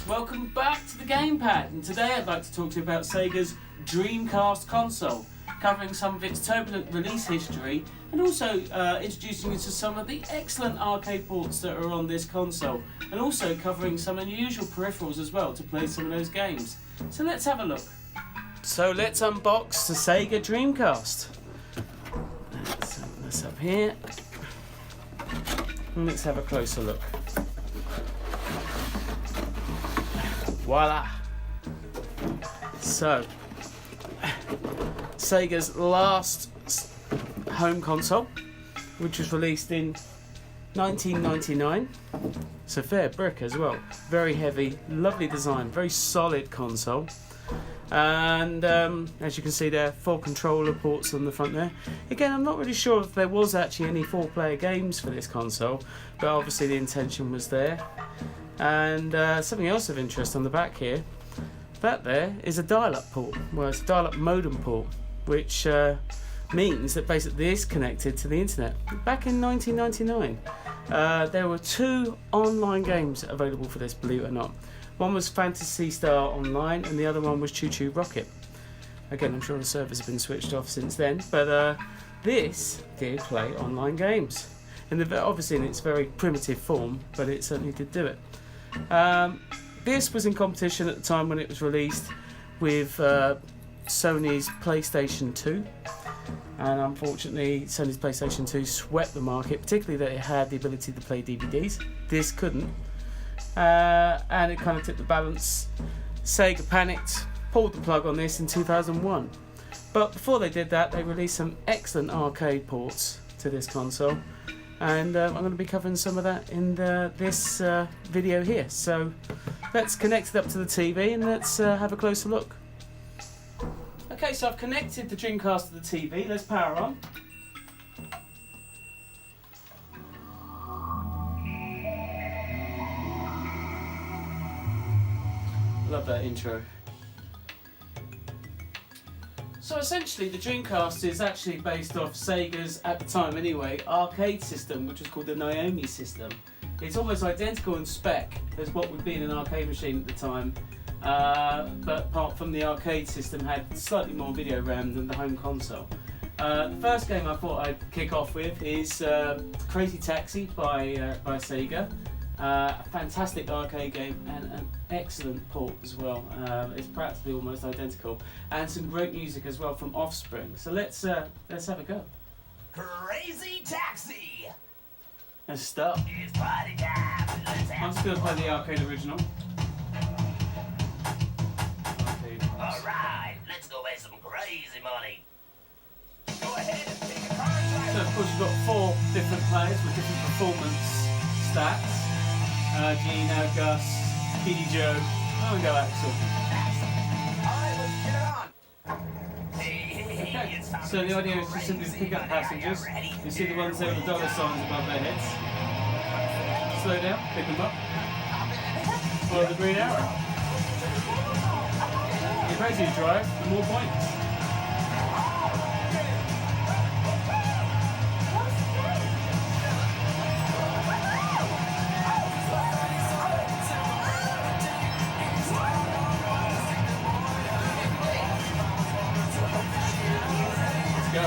welcome back to the Gamepad, and today I'd like to talk to you about Sega's Dreamcast console, covering some of its turbulent release history and also introducing you to some of the excellent arcade ports that are on this console, and also covering some unusual peripherals as well to play some of those games. So let's have a look. So let's unbox the Sega Dreamcast. Let's open this up here and let's have a closer look. Voila! So, Sega's last home console, which was released in 1999. It's a fair brick as well. Very heavy, lovely design, very solid console. And as you can see there, 4 controller ports on the front there. Again, I'm not really sure if there was actually any 4-player games for this console, but obviously the intention was there. And something else of interest on the back here, that there is a dial-up port. Well, it's a dial-up modem port, which means that basically this is connected to the internet. Back in 1999, there were 2 online games available for this, believe it or not. One was Phantasy Star Online and the other one was Choo Choo Rocket. Again, I'm sure the servers have been switched off since then, but this did play online games. Obviously in its very primitive form, but it certainly did do it. This was in competition at the time when it was released with Sony's PlayStation 2, and unfortunately Sony's PlayStation 2 swept the market, particularly that it had the ability to play DVDs. This couldn't, and it kind of tipped the balance. Sega panicked, pulled the plug on this in 2001, but before they did that, they released some excellent arcade ports to this console. And I'm going to be covering some of that in this video here. So let's connect it up to the TV and let's have a closer look. Okay, so I've connected the Dreamcast to the TV. Let's power on. Love that intro. So essentially the Dreamcast is actually based off Sega's, at the time anyway, arcade system, which was called the Naomi system. It's almost identical in spec as what would be in an arcade machine at the time, but apart from the arcade system had slightly more video RAM than the home console. The first game I thought I'd kick off with is Crazy Taxi by Sega. A fantastic arcade game and an excellent port as well. It's practically almost identical, and some great music as well from Offspring. So let's have a go. Crazy Taxi. Let's start. It's party time. Let's have I'm just gonna play the arcade original. All right, let's go make some crazy money. Go ahead and pick a card. So of course you've got 4 different players with different performance stats. Gino, Gus, Speedy Joe, and go Axel. Alright, let's get it on. Hey, Okay, so the idea is to simply pick up passengers. You see the ones there with the dollar signs above their heads. Slow down, pick them up. Follow the green arrow. The crazier you drive, the more points. Go.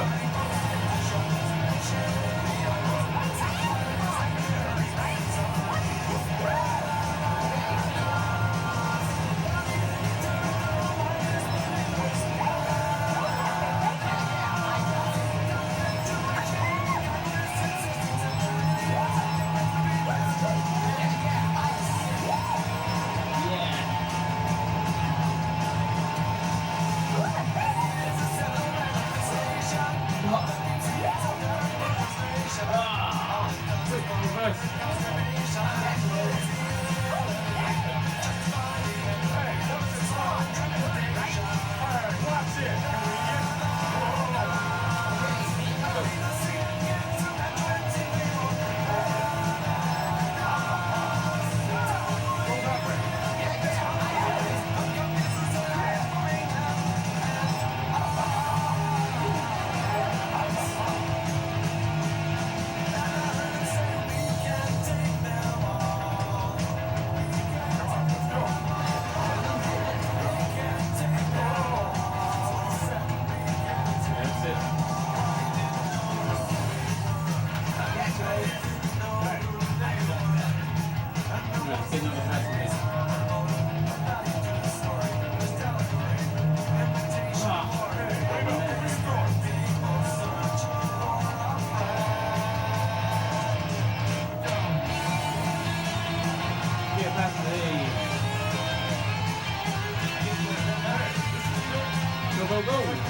go, go.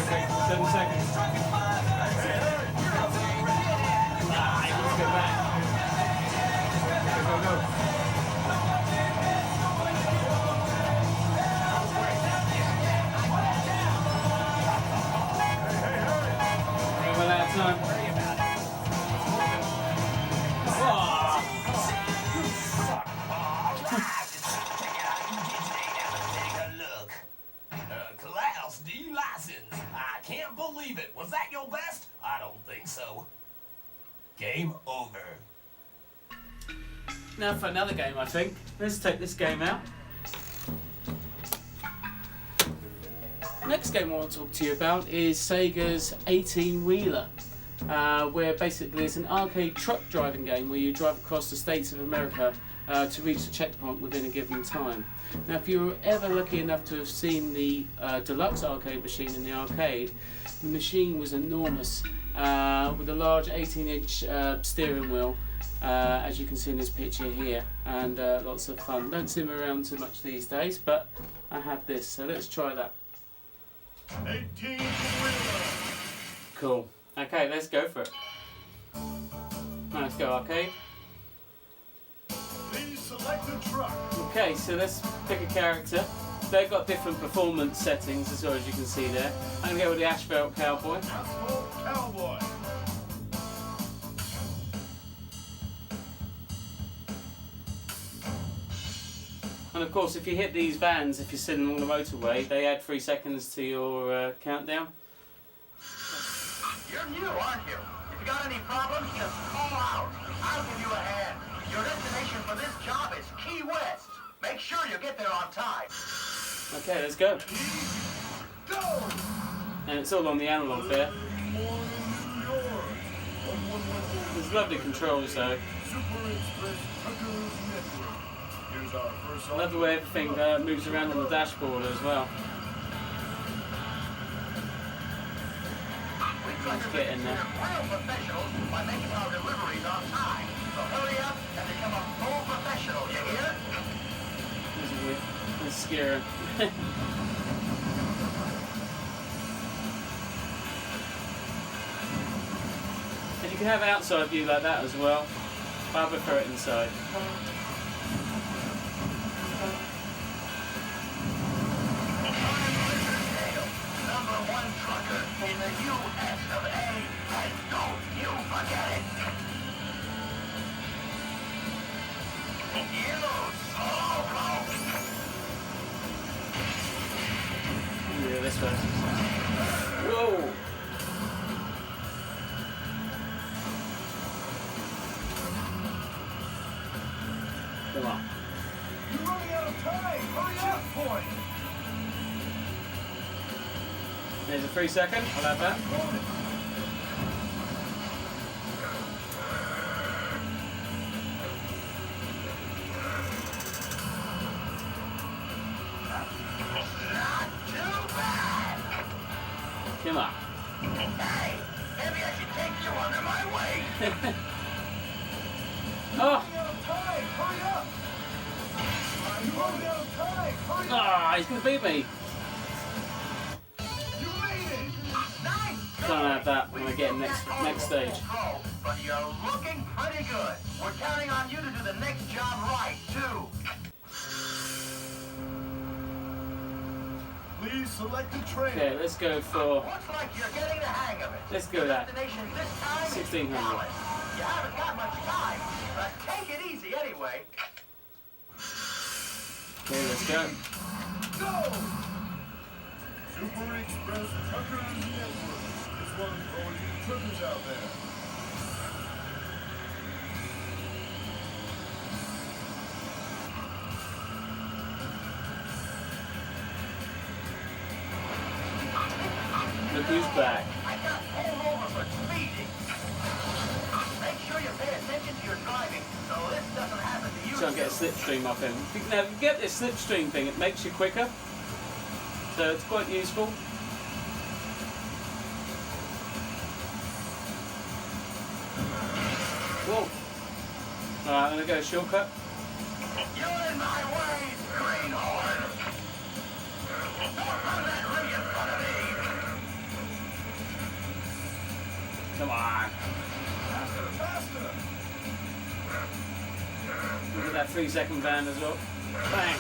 Okay, 7 seconds. Let's go back. Go, go, go. Run out of time. Klaus, do you license? I can't believe it. Was that your best? I don't think so. Game over. Now for another game, I think. Let's take this game out. Next game I want to talk to you about is Sega's 18-wheeler, where basically it's an arcade truck driving game where you drive across the states of America to reach the checkpoint within a given time. Now, if you were ever lucky enough to have seen the deluxe arcade machine in the arcade, the machine was enormous, with a large 18-inch steering wheel, as you can see in this picture here, and lots of fun. Don't see them around too much these days, but I have this, so let's try that. 18-wheeler. Cool. Okay, let's go for it. Now let's go arcade. Please select the truck. Okay, so let's pick a character. They've got different performance settings as well, as you can see there. I'm going to go with the Asphalt Cowboy. Asphalt Cowboy. And of course, if you hit these vans, if you're sitting along the motorway, they add 3 seconds to your countdown. You're new, aren't you? If you got any problems, just call out. I'll give you a hand. Your destination for this job is Key West. Make sure you get there on time. Okay, let's go. Go. And it's all on the analog there. Morning, New York. 1111. There's lovely controls though. Super Express Truckers Network. Here's our first I love the way everything moves around on the dashboard as well. Let's get in there. Real professionals by making our deliveries on time. So hurry up and become a full professional, you hear? This is weird. It's scary. And you can have outside view like that as well. I prefer it inside. #1 trucker in the U.S. of A. And don't you forget it. You solo. Yeah, this way. Whoa! Come on. You're running out of time. Hurry up, boy. There's a 3 second. I'll have that. Not too bad. Come on. Hey, maybe I should take you under my wing. Oh! Running out of time. Hurry up. You're running out of time. Hurry up. Ah, he's gonna beat me. You made it. Nice. Can't have that when I get next stage. But you're looking pretty good. We're counting on you to do the next job right, too. Please select the train. Okay, let's go for. Looks like you're getting the hang of it. Let's go that. Destination this time is 1600. Dallas. You haven't got much time, but take it easy anyway. Okay, let's go. Go. Super Express Truckers Network. This one's for all you truckers out there. Look who's back. I got pulled over for speeding. Make sure you pay attention to your driving, so this try and get a slipstream off him. Now, if you get this slipstream thing, it makes you quicker, so it's quite useful. Whoa! Alright, I'm going to go shortcut. You're in my way, greenhorn! Don't run that ring in front of me! Come on! Faster, faster! Look at that 3-second ban as well. Bang!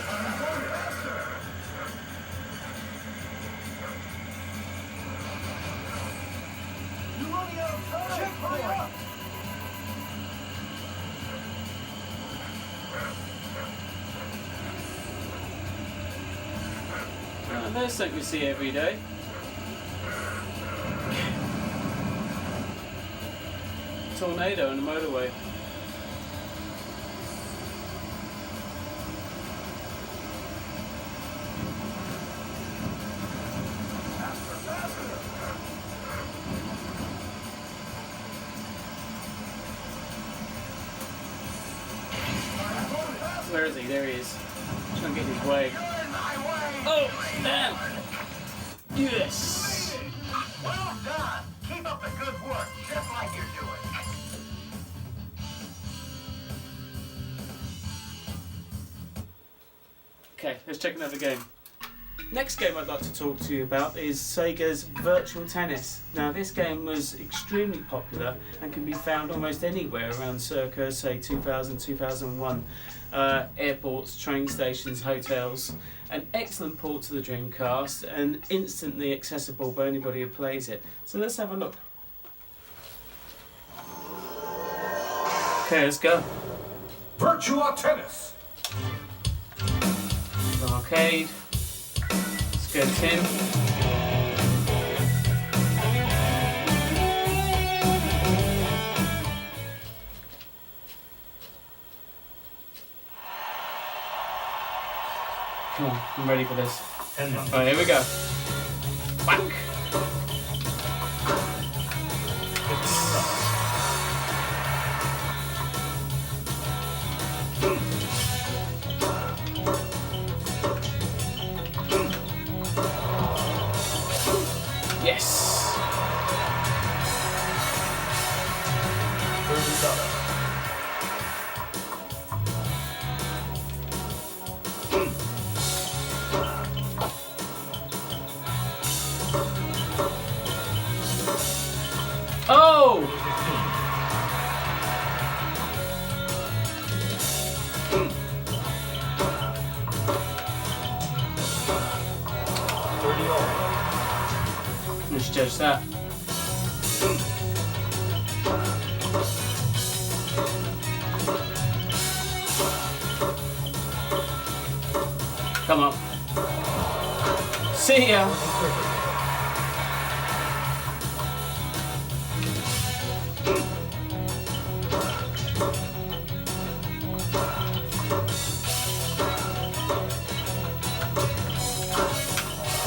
You're running out of time! Hurry up! There's something we see every day. Tornado on the motorway. Faster, faster! Where is he? There he is. Trying to get in his way. You're in my way! Oh, damn! Yes! Well done! Keep up the good work, just like you're doing. Okay, let's check another game. Next game I'd like to talk to you about is Sega's Virtual Tennis. Now this game was extremely popular and can be found almost anywhere around circa, say, 2000, 2001. Airports, train stations, hotels. An excellent port to the Dreamcast and instantly accessible by anybody who plays it. So let's have a look. Okay, let's go. Virtua Tennis! Arcade. Let's go, Tim. Come on, I'm ready for this. Alright, here we go. Wank! Yes! Oh! Let's judge that. Come on. See ya.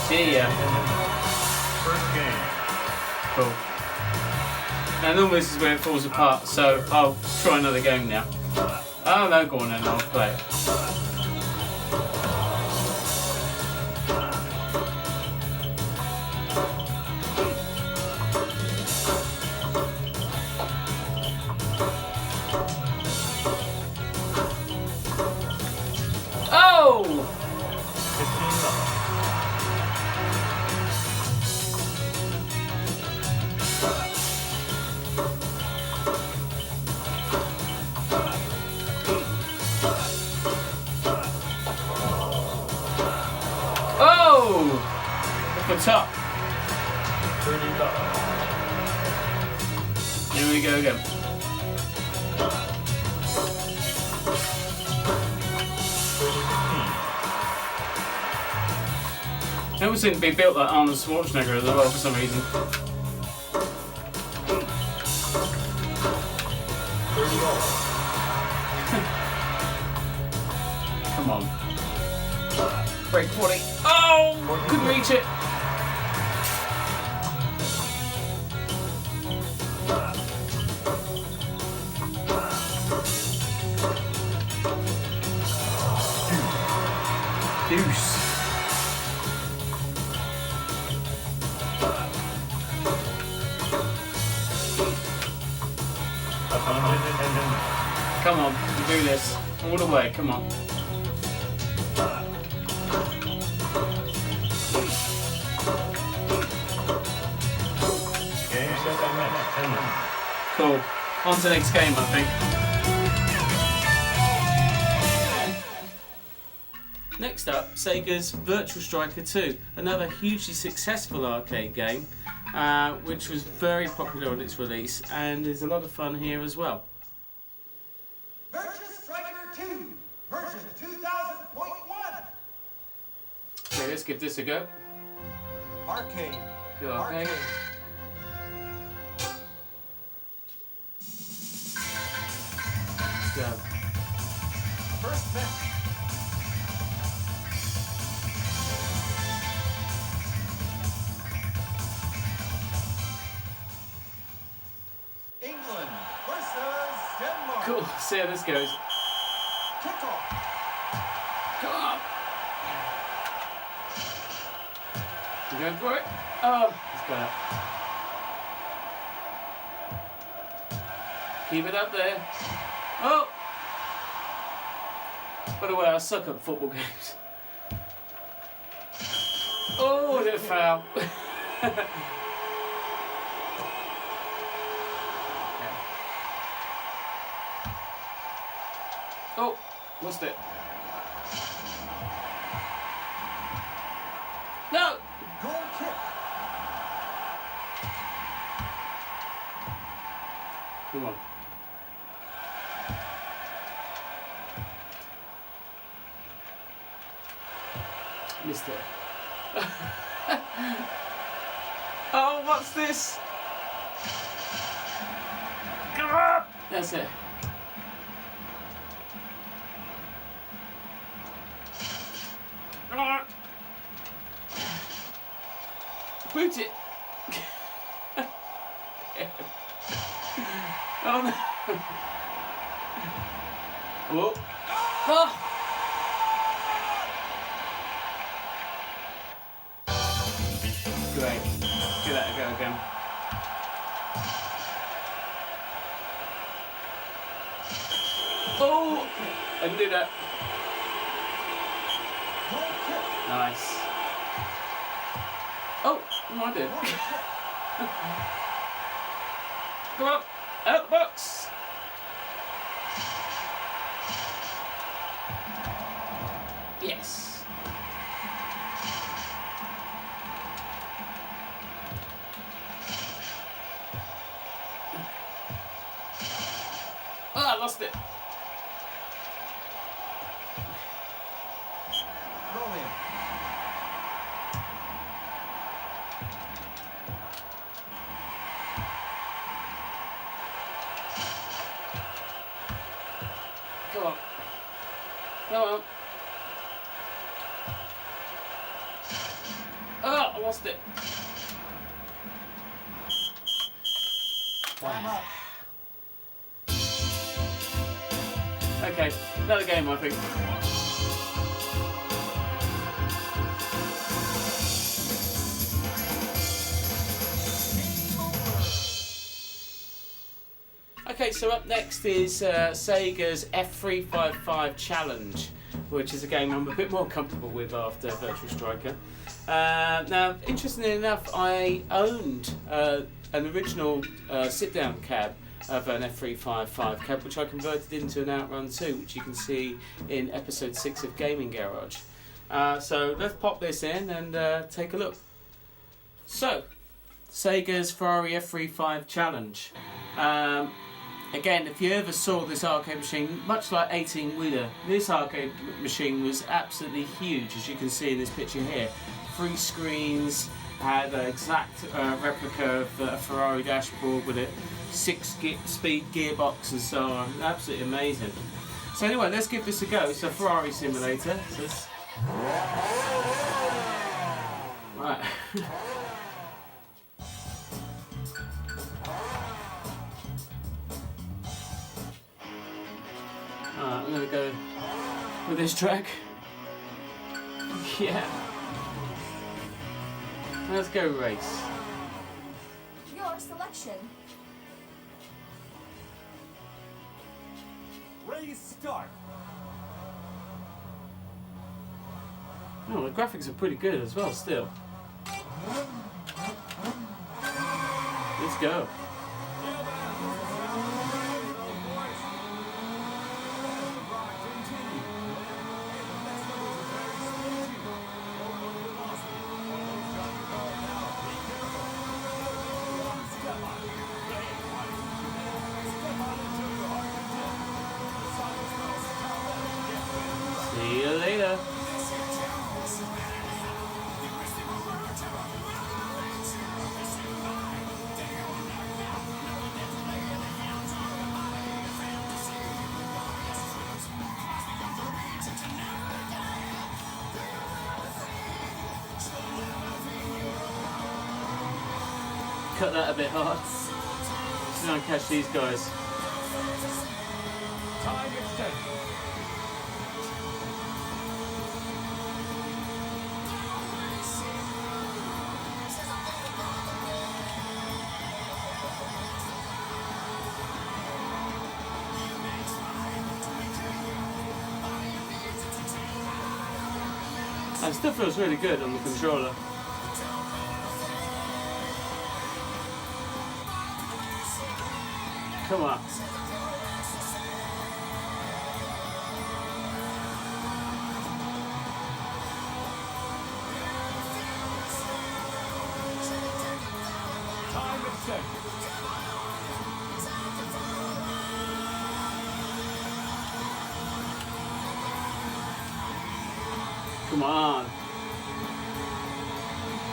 See ya. First game. Cool. Now normally this is where it falls apart, so I'll try another game now. Oh no, go on then, I'll play it. Oh! Oh! Up the top. Here we go again. It always seemed to be built like Arnold Schwarzenegger as well for some reason. Come on. Break 40. Oh! Couldn't reach it. Come on, you do this. All the way, come on. Cool. On to the next game, I think. Next up, Sega's Virtua Striker 2, another hugely successful arcade game, which was very popular on its release, and there's a lot of fun here as well. Virtua Striker 2, version 2000.1. Okay, let's give this a go. Arcade. Go arcade. Go. First match. England versus Denmark. Cool, see how this goes. Kickoff. Come on! You going for it? Oh, he's got it. Keep it up there. Oh! By the way, I suck at football games. Oh, the foul. Okay. Oh, lost it. No! Goal kick. Come on. Missed it. Oh, what's this? Come on! That's it. Boot it. Oh no. Oh. Oh. Great. Give that a go again. Oh! I can do that. Nice. Oh, what I did. Come on, out the box. Yes. Oh, I lost it. Throw in. Come on. Come on. Oh, I lost it. Time out. Okay, another game, I think. Okay, so up next is Sega's F355 Challenge, which is a game I'm a bit more comfortable with after Virtua Striker. Now, interestingly enough, I owned an original sit-down cab of an F355 cab, which I converted into an Outrun 2, which you can see in episode 6 of Gaming Garage. So let's pop this in and take a look. So, Sega's Ferrari F35 Challenge. Again, if you ever saw this arcade machine, much like 18-wheeler, this arcade machine was absolutely huge, as you can see in this picture here. 3 screens, had an exact replica of a Ferrari dashboard with a 6-speed gearbox and so on. Absolutely amazing. So anyway, let's give this a go. It's a Ferrari simulator. So right. Alright, I'm going to go with this track. Yeah. Let's go race. Your selection. Ready, start. Oh, the graphics are pretty good as well, still. Let's go. See you later. Cut that a bit hard. Just try and catch these guys. Time extended. It still feels really good on the controller. Come on. Time extended. Come on.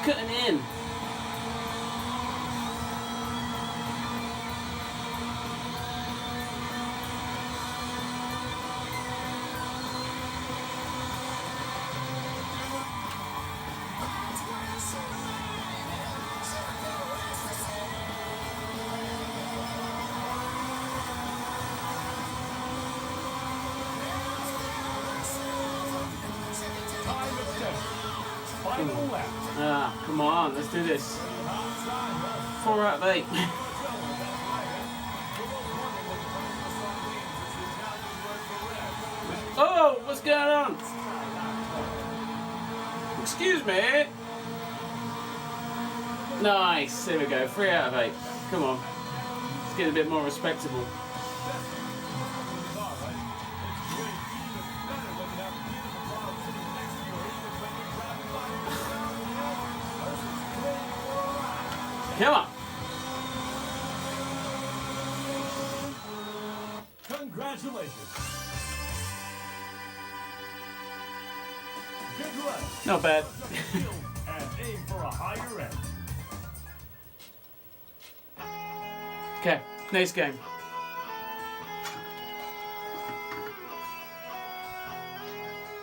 Cutting in. Time extended. Final lap. Ah, come on, let's do this. 4 out of 8. Oh, what's going on? Excuse me. Nice, there we go, 3 out of 8. Come on, let's get a bit more respectable. Come on. Congratulations. Good luck. Not bad. And aim for a higher end. Okay, next game.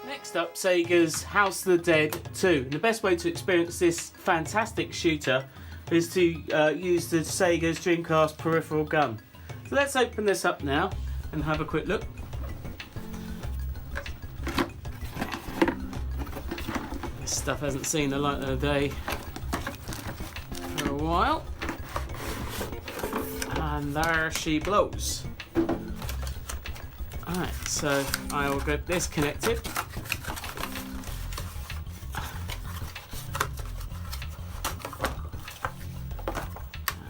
Next up, Sega's House of the Dead 2. The best way to experience this fantastic shooter is to use the Sega's Dreamcast peripheral gun. So let's open this up now and have a quick look. This stuff hasn't seen the light of the day for a while. And there she blows. Alright, so I will get this connected.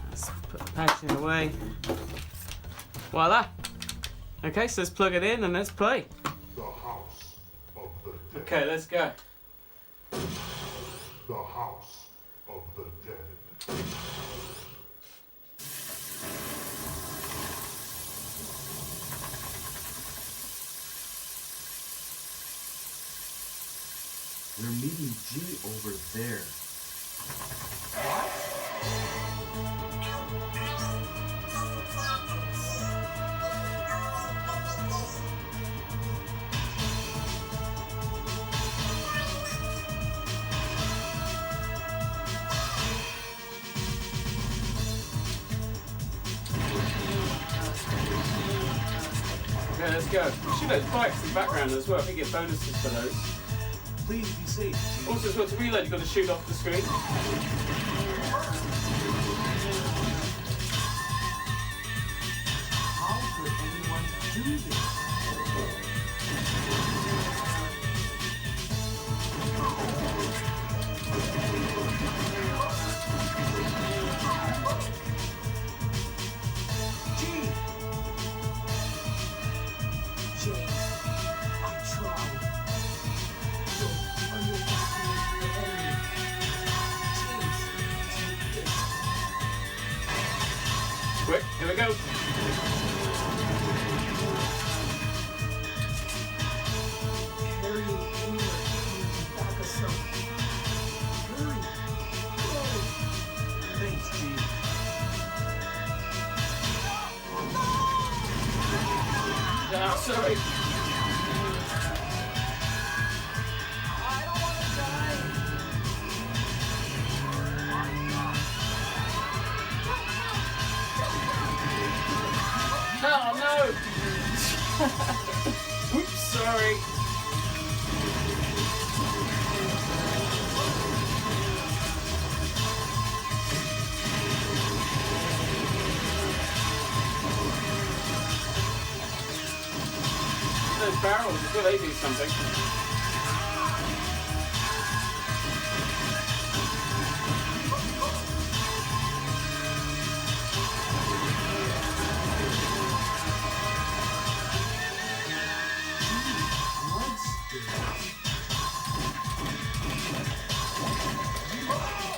Let's put the packaging away. Voila! Okay, so let's plug it in and let's play. The House of the Dead. Okay, let's go. The House of the Dead. They're meeting G over there. Okay, let's go. We should have bikes in the background as well. I think get bonuses for those. Please be safe. Also, as well, to reload, you've got to shoot off the screen. How could anyone do this? here we go. Carrying anywhere in the back of some. Hurry. Go. Thanks, G. Oh, sorry. I don't want to die. Oh no! Oops, sorry. Those barrels, I feel they do something.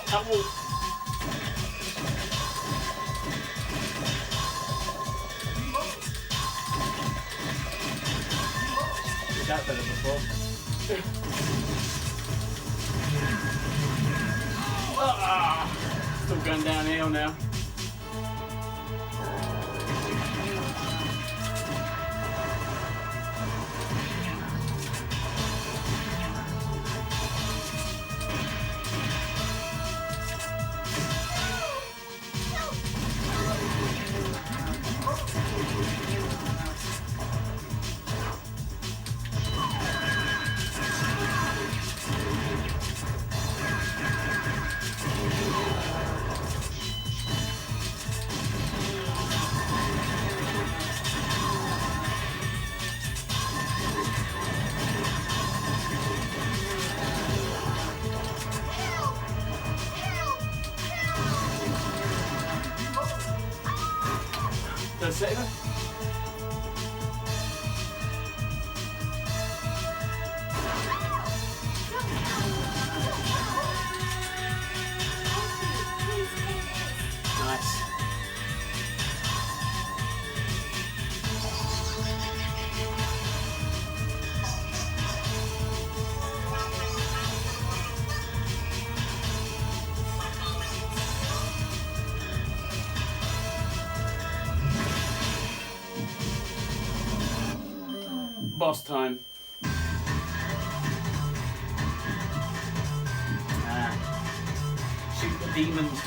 Couple. Did that better before. Still going downhill now. The Sega? Nice. Boss time. Shoot the demons.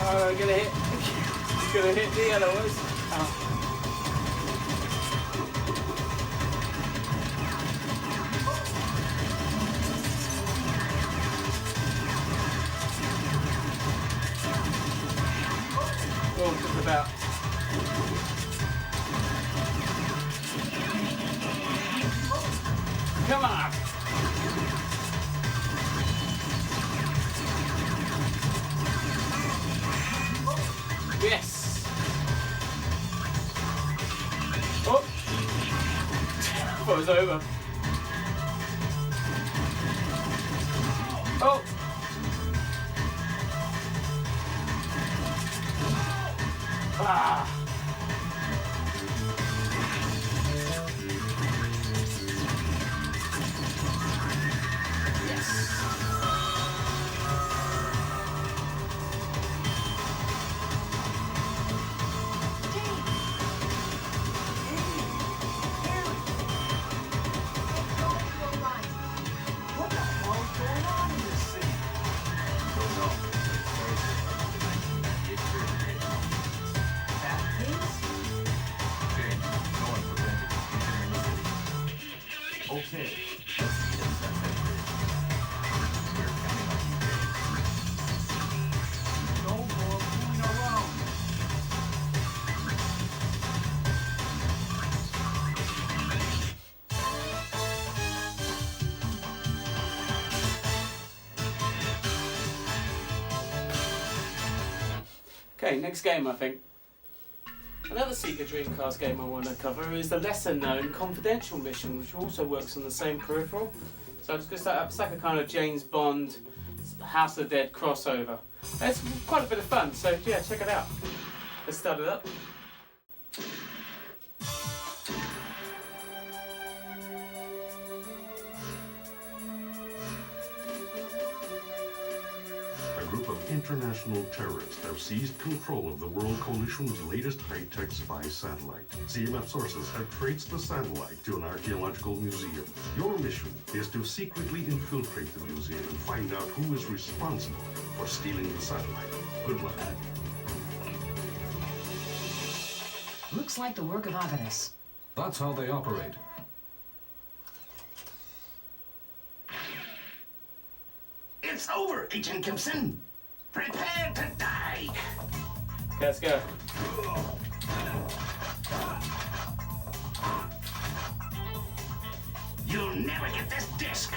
Oh, I'm gonna hit. Gonna hit the yellows. Oh. Oh, just about. Come on. Yes. Oh. Thought it was over. Oh. Ah. What the hell's going on in this city? Don't know. That Okay, next game I think. Another Sega Dreamcast game I want to cover is the lesser known Confidential Mission, which also works on the same peripheral. So I'm just going to start up. It's like a kind of James Bond, House of the Dead crossover. It's quite a bit of fun, so yeah, check it out. Let's start it up. A group of international terrorists have seized control of the World Coalition's latest high-tech spy satellite. CMF sources have traced the satellite to an archaeological museum. Your mission is to secretly infiltrate the museum and find out who is responsible for stealing the satellite. Good luck. Looks like the work of Agadas. That's how they operate. It's over, Agent Gibson. Prepare to die. Okay, let's go. You'll never get this disc.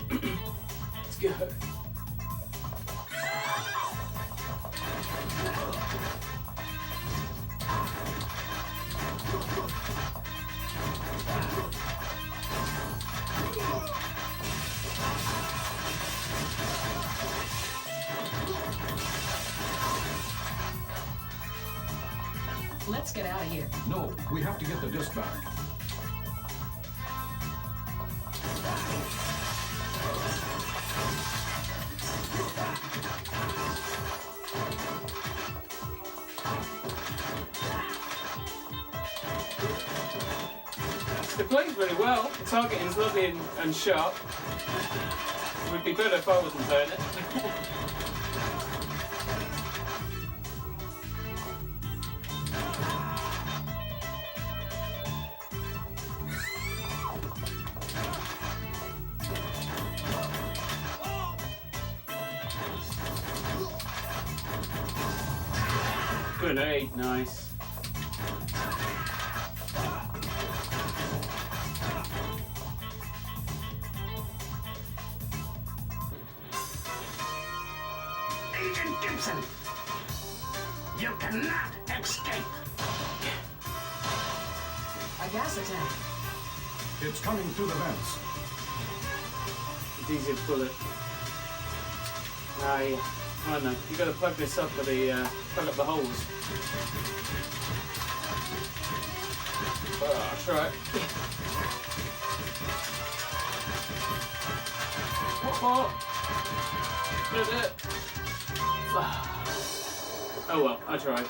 Let's go. Let's get out of here. No, we have to get the disc back. It plays really well. The targeting is lovely and sharp. It would be good if I wasn't playing it. Grenade, nice. Agent Gibson, you cannot escape. A gas attack. It's coming through the vents. It's easy to pull it. I don't know. You got to plug this up with the plug up the holes. I'll try it. Did it? Oh well, I tried.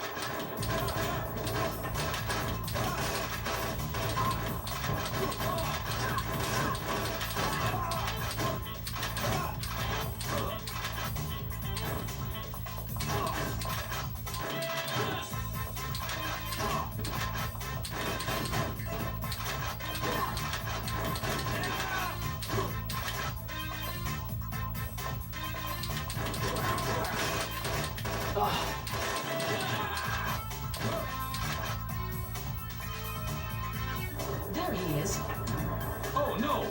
There he is. Oh no!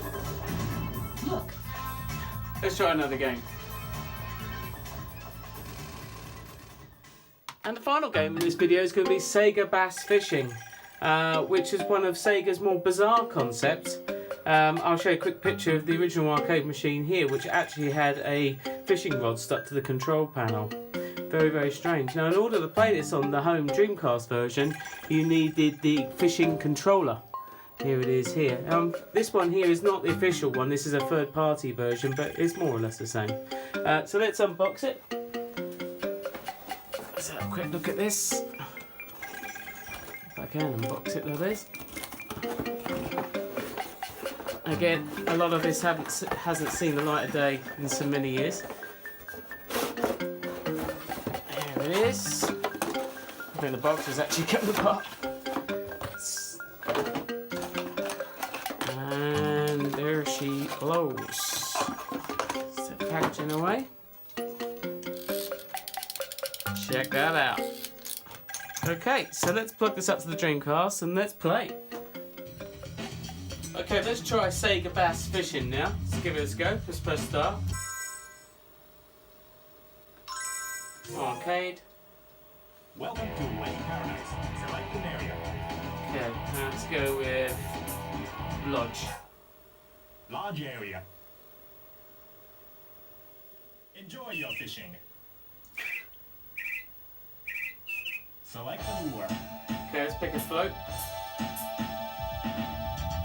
Look. Let's try another game. And the final game in this video is going to be Sega Bass Fishing, which is one of Sega's more bizarre concepts. I'll show you a quick picture of the original arcade machine here, which actually had a fishing rod stuck to the control panel. Very, very strange. Now, in order to play this on the home Dreamcast version, you needed the fishing controller. Here it is here. This one here is not the official one. This is a third-party version, but it's more or less the same. So let's unbox it. Let's have a quick look at this. If I can unbox it, that is. Again, a lot of this hasn't seen the light of day in so many years. There it is. I think the box has actually come apart. And there she blows. Set the packaging away. Check that out. Okay, so let's plug this up to the Dreamcast and let's play. Okay, let's try Sega Bass Fishing now. Let's give it a go. Let's press start. Arcade. Welcome to Lake Paradise. Select an area. Okay, let's go with lodge. Lodge area. Enjoy your fishing. Select the lure. Okay, let's pick a float.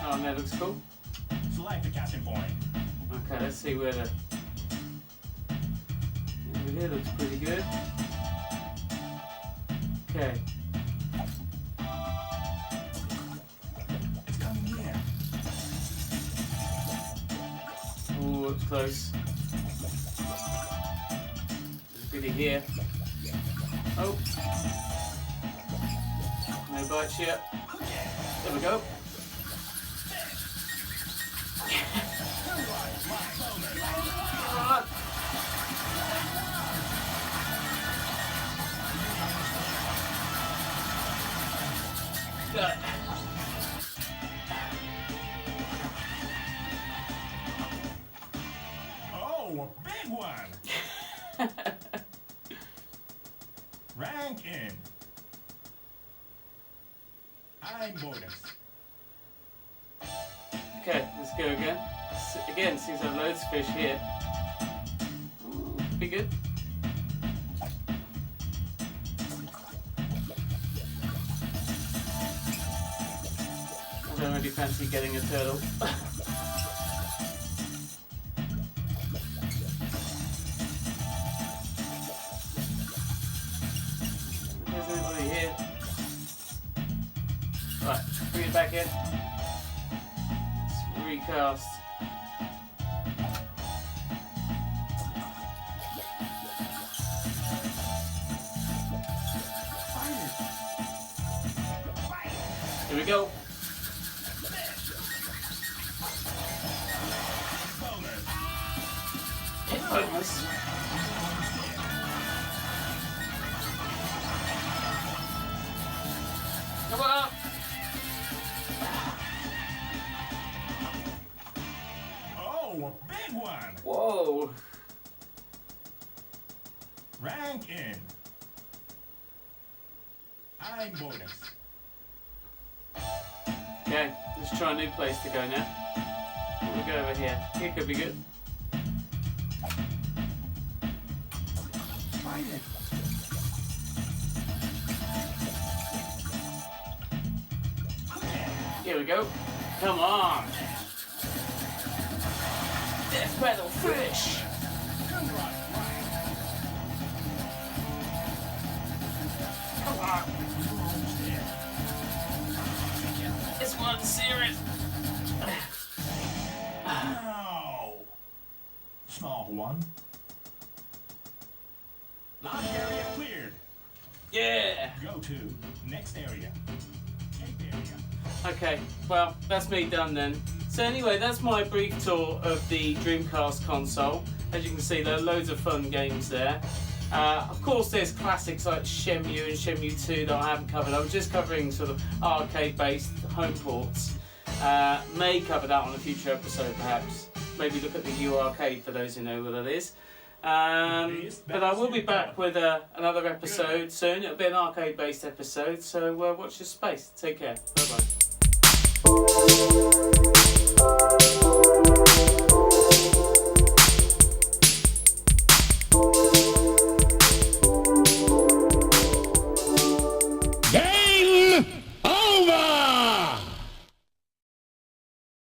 Oh, and that looks cool. Select the casting point. Okay, let's see where the... Over here looks pretty good. Okay. It's coming near. Oh, it's close. There's a goodie here. Oh. No bites yet. There we go. Ah. Got it. Oh, a big one! Rank in. I'm bonus. Okay, let's go again. Again, seems to have loads of fish here. Ooh, be good. I don't really fancy getting a turtle. There's nobody here. Right, bring it back in. Let's recast. Here we go. Bonus. Come on. Oh, a big one! Whoa. Rank in. I'm bonus. Okay, let's try a new place to go now. We'll go over here. Here could be good. Find it. Here we go. Come on. Death battle fish. Come on. This one's serious. No. Small one. Lodge area cleared. Yeah. Go to next area. Cape area. Okay, well, that's me done then. So anyway, that's my brief tour of the Dreamcast console. As you can see, there are loads of fun games there. Of course, there's classics like Shenmue and Shenmue 2 that I haven't covered. I was just covering sort of arcade-based home ports. May cover that on a future episode, perhaps. Maybe look at the U Arcade for those who know what it is. But I will be back with another episode soon. It'll be an arcade-based episode, so watch your space. Take care. Bye-bye.